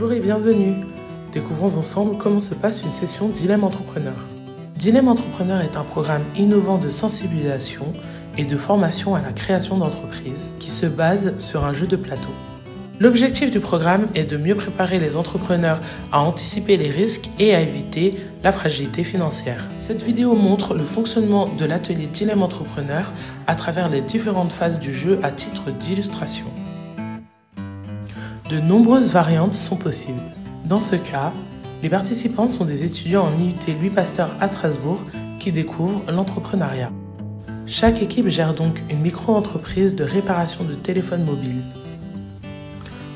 Bonjour et bienvenue. Découvrons ensemble comment se passe une session Dilemme Entrepreneur. Dilemme Entrepreneur est un programme innovant de sensibilisation et de formation à la création d'entreprises qui se base sur un jeu de plateau. L'objectif du programme est de mieux préparer les entrepreneurs à anticiper les risques et à éviter la fragilité financière. Cette vidéo montre le fonctionnement de l'atelier Dilemme Entrepreneur à travers les différentes phases du jeu à titre d'illustration. De nombreuses variantes sont possibles. Dans ce cas, les participants sont des étudiants en IUT Louis Pasteur à Strasbourg qui découvrent l'entrepreneuriat. Chaque équipe gère donc une micro-entreprise de réparation de téléphones mobiles.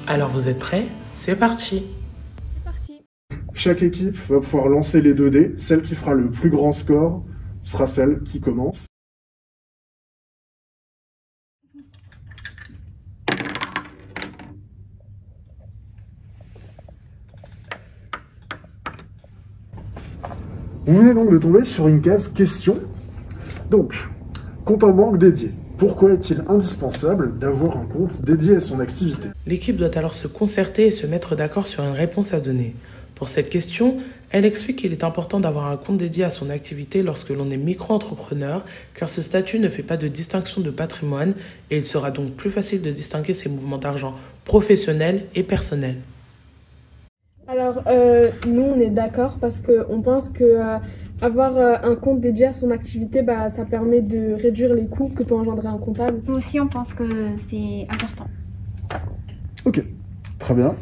Alors vous êtes prêts? C'est parti! Chaque équipe va pouvoir lancer les 2 dés. Celle qui fera le plus grand score sera celle qui commence. Vous venez donc de tomber sur une case question. Donc, compte en banque dédié. Pourquoi est-il indispensable d'avoir un compte dédié à son activité? L'équipe doit alors se concerter et se mettre d'accord sur une réponse à donner. Pour cette question, elle explique qu'il est important d'avoir un compte dédié à son activité lorsque l'on est micro-entrepreneur, car ce statut ne fait pas de distinction de patrimoine et il sera donc plus facile de distinguer ses mouvements d'argent professionnels et personnels. Alors, nous, on est d'accord parce qu'on pense que avoir un compte dédié à son activité, ça permet de réduire les coûts que peut engendrer un comptable. Nous aussi, on pense que c'est important. Ok, très bien.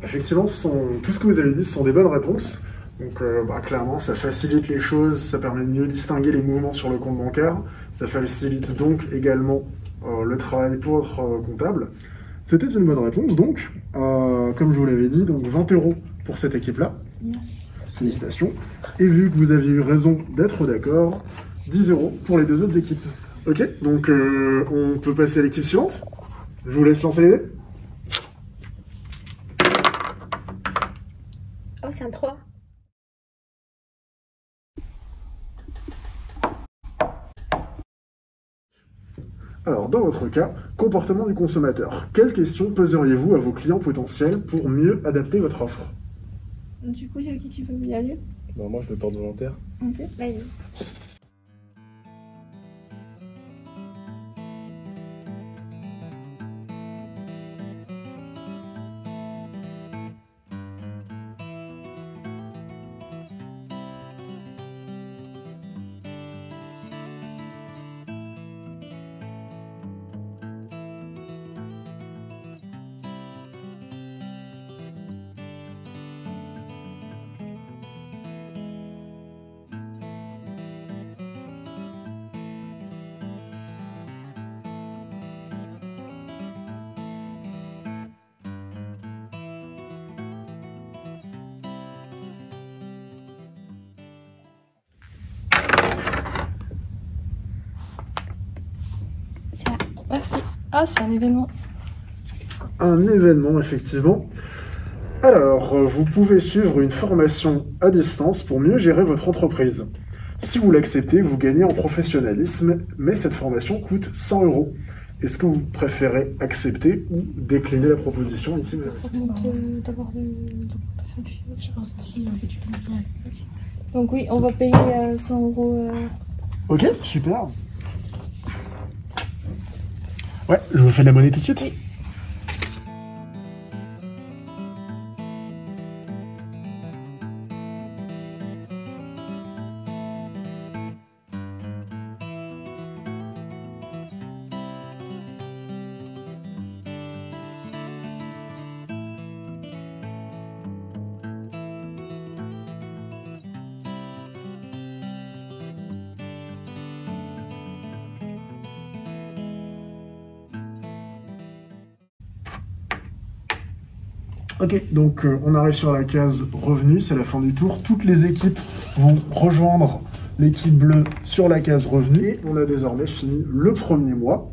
Effectivement, tout ce que vous avez dit, ce sont des bonnes réponses. Donc, clairement, ça facilite les choses, ça permet de mieux distinguer les mouvements sur le compte bancaire. Ça facilite donc également le travail pour votre comptable. C'était une bonne réponse, donc, comme je vous l'avais dit, donc 20 € pour cette équipe-là. Yes. Félicitations. Et vu que vous aviez eu raison d'être d'accord, 10 € pour les 2 autres équipes. Ok, donc on peut passer à l'équipe suivante. Je vous laisse lancer les dés. Oh, c'est un 3. Alors, dans votre cas, comportement du consommateur. Quelles questions poseriez-vous à vos clients potentiels pour mieux adapter votre offre? Du coup, il y a qui veut y aller? Moi, je me porte volontaire. Ok, vas-y. Merci. Ah, c'est un événement. Un événement, effectivement. Alors, vous pouvez suivre une formation à distance pour mieux gérer votre entreprise. Si vous l'acceptez, vous gagnez en professionnalisme, mais cette formation coûte 100 €. Est-ce que vous préférez accepter ou décliner la proposition ici? D'avoir je pense aussi, en fait, tu peux bien. Donc oui, on va payer 100 €. Ok, super. Ouais, je vous fais de la monnaie tout de suite. Oui. Ok, donc on arrive sur la case revenu, c'est la fin du tour. Toutes les équipes vont rejoindre l'équipe bleue sur la case revenu. Et on a désormais fini le premier mois.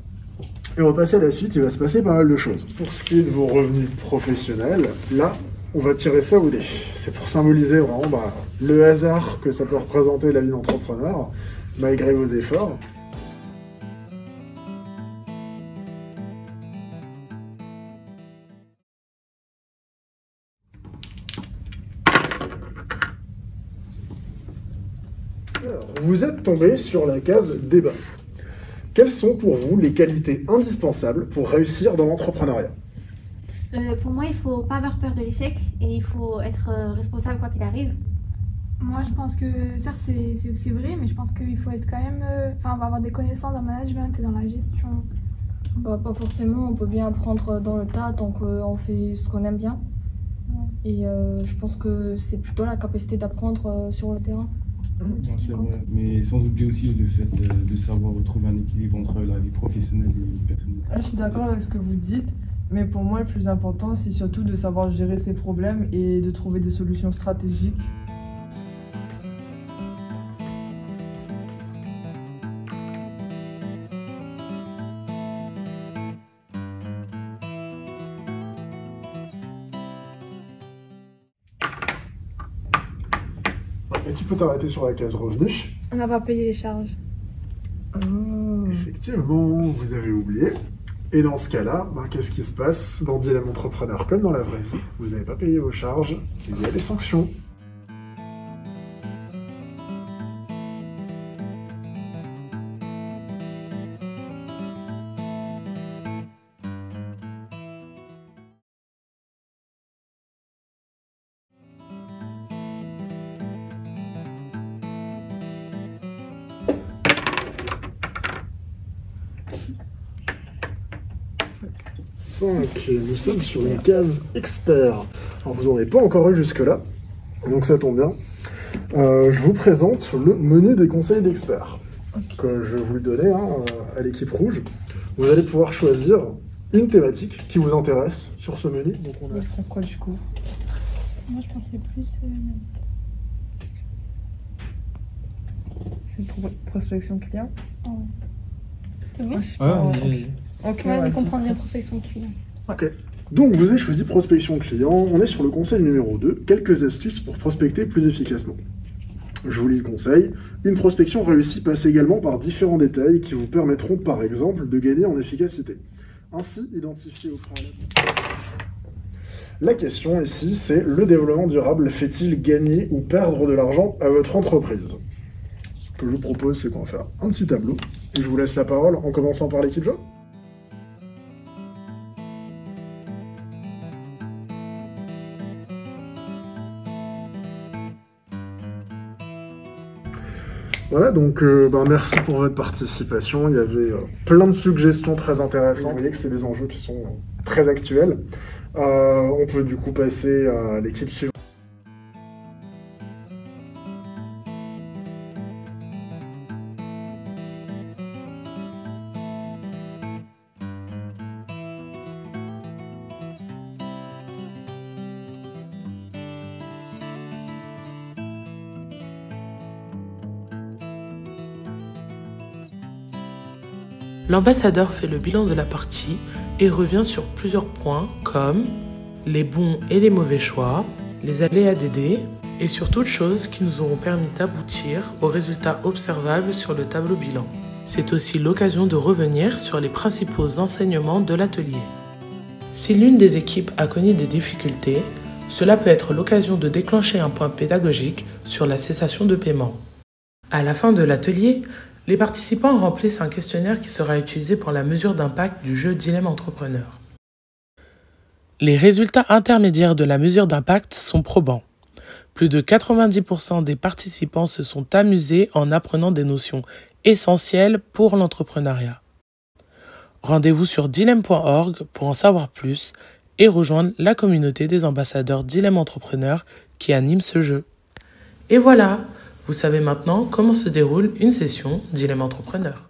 Et on va passer à la suite, il va se passer pas mal de choses. Pour ce qui est de vos revenus professionnels, là, on va tirer ça au dé. C'est pour symboliser vraiment le hasard que ça peut représenter la vie d'entrepreneur, malgré vos efforts. Alors, vous êtes tombé sur la case débat. Quelles sont pour vous les qualités indispensables pour réussir dans l'entrepreneuriat? Pour moi, il faut pas avoir peur de l'échec et il faut être responsable quoi qu'il arrive. Moi, je pense que, certes, c'est vrai, mais je pense qu'il faut être quand même... on va avoir des connaissances dans le management et dans la gestion. Bah, pas forcément, on peut bien apprendre dans le tas tant qu'on fait ce qu'on aime bien. Et je pense que c'est plutôt la capacité d'apprendre sur le terrain. C'est vrai, mais sans oublier aussi le fait de savoir retrouver un équilibre entre la vie professionnelle et la vie personnelle. Je suis d'accord avec ce que vous dites, mais pour moi, le plus important, c'est surtout de savoir gérer ses problèmes et de trouver des solutions stratégiques. Et tu peux t'arrêter sur la case revenu. On n'a pas payé les charges. Effectivement, vous avez oublié. Et dans ce cas-là, qu'est-ce qui se passe dans Dilemme Entrepreneur comme dans la vraie vie? Vous n'avez pas payé vos charges, il y a des sanctions. Nous sommes sur une case expert. Alors vous n'en avez pas encore eu jusque-là, donc ça tombe bien. Je vous présente le menu des conseils d'experts. Que je vais vous le donner à l'équipe rouge. Vous allez pouvoir choisir une thématique qui vous intéresse sur ce menu. Donc on a... Je prends quoi du coup? Moi je pensais plus... C'est pour prospection client? C'est bon? Vas-y. Ok, Ouais, de vas-y. comprendre la prospection client. Ok. Donc vous avez choisi prospection client. On est sur le conseil numéro 2. Quelques astuces pour prospecter plus efficacement. Je vous lis le conseil. Une prospection réussie passe également par différents détails qui vous permettront par exemple de gagner en efficacité. Ainsi, identifiez au préalable. La question ici, c'est le développement durable fait-il gagner ou perdre de l'argent à votre entreprise? Ce que je vous propose, c'est qu'on va faire un petit tableau. Et je vous laisse la parole en commençant par l'équipe Jo. Voilà, donc merci pour votre participation. Il y avait plein de suggestions très intéressantes. Vous voyez que c'est des enjeux qui sont très actuels. On peut du coup passer à l'équipe suivante. L'ambassadeur fait le bilan de la partie et revient sur plusieurs points comme les bons et les mauvais choix, les aléas d'aider et sur toutes choses qui nous auront permis d'aboutir aux résultats observables sur le tableau bilan. C'est aussi l'occasion de revenir sur les principaux enseignements de l'atelier. Si l'une des équipes a connu des difficultés, cela peut être l'occasion de déclencher un point pédagogique sur la cessation de paiement. À la fin de l'atelier, les participants remplissent un questionnaire qui sera utilisé pour la mesure d'impact du jeu Dilemme Entrepreneur. Les résultats intermédiaires de la mesure d'impact sont probants. Plus de 90% des participants se sont amusés en apprenant des notions essentielles pour l'entrepreneuriat. Rendez-vous sur dilemme.org pour en savoir plus et rejoindre la communauté des ambassadeurs Dilemme Entrepreneur qui anime ce jeu. Et voilà! Vous savez maintenant comment se déroule une session Dilemme Entrepreneur.